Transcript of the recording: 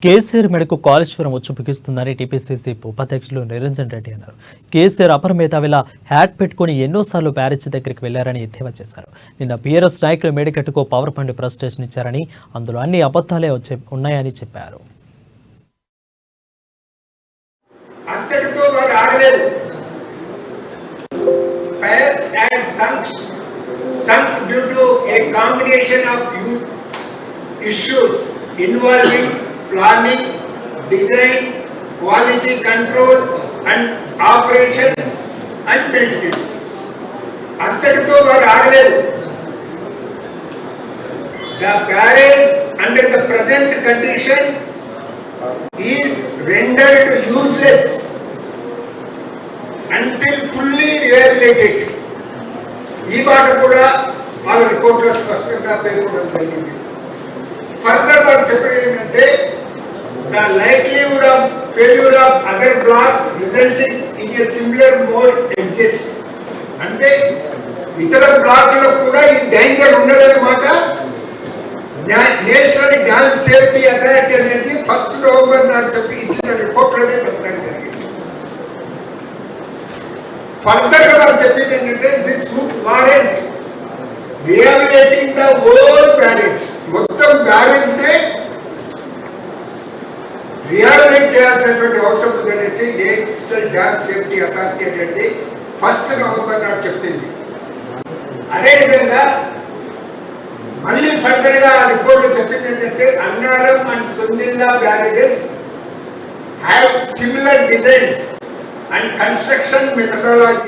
కేసీఆర్ మేడకు కాళేశ్వరం వచ్చి బిగిస్తుందని టీపీసీసీ ఉపాధ్యక్షులు నిరంజన్ రెడ్డి అన్నారు. కేసీఆర్ అపర మేధావిలా హ్యాట్ పెట్టుకుని ఎన్నోసార్లు బ్యారేజీ దగ్గరికి వెళ్లారని ఎద్దేవా చేశారు. నిన్న బీఆర్ఎస్ నాయకులు మేడకట్టుకు పవర్ పాయింట్ ప్రెజెంటేషన్ ఇచ్చారని, అందులో అన్ని అబద్ధాలే ఉన్నాయని చెప్పారు. Planning, design, quality control and operation and maintenance. అంతటితో వారు ఆగలేదు. The barrage under the present condition is rendered useless until fully rehabilitated. ఈ మాట కూడా వాళ్ళ రిపోర్ట్లో స్పష్టంగా పేర్కొనడం జరిగింది. ఫర్దర్ వారు చెప్పడం ఏంటంటే the likelihood of failure of other blocks resulting in a similar mode exists. అంటే ఇతర బ్లాక్లో కూడా ఈ డేంజర్ ఉన్నదన్నమాట. నేషనల్ డ్యామ్ సేఫ్టీ అథారిటీ అనేది 1 నవంబర్ నాడు చెప్పి ఇచ్చిన రిపోర్ట్లోనే చెప్పడం జరిగింది. ఫర్దర్ వారు చెప్పింది ఏంటంటే this would warrant rehabilitating the whole barrage, మొత్తం బ్యారేజ్ నే రిహాబిలిటేట్ చేయాల్సినటువంటి అవసరం ఉందనేసి నేషనల్ డ్యామ్ సేఫ్టీ అథారిటీ అనేది 1 నవంబర్ నాడు చెప్పింది. అదేవిధంగా మళ్ళీ ఫర్దర్ గా రిపోర్ట్ చెప్పింది ఏంటంటే Annaram and Sundilla barrages have similar designs and construction methodology.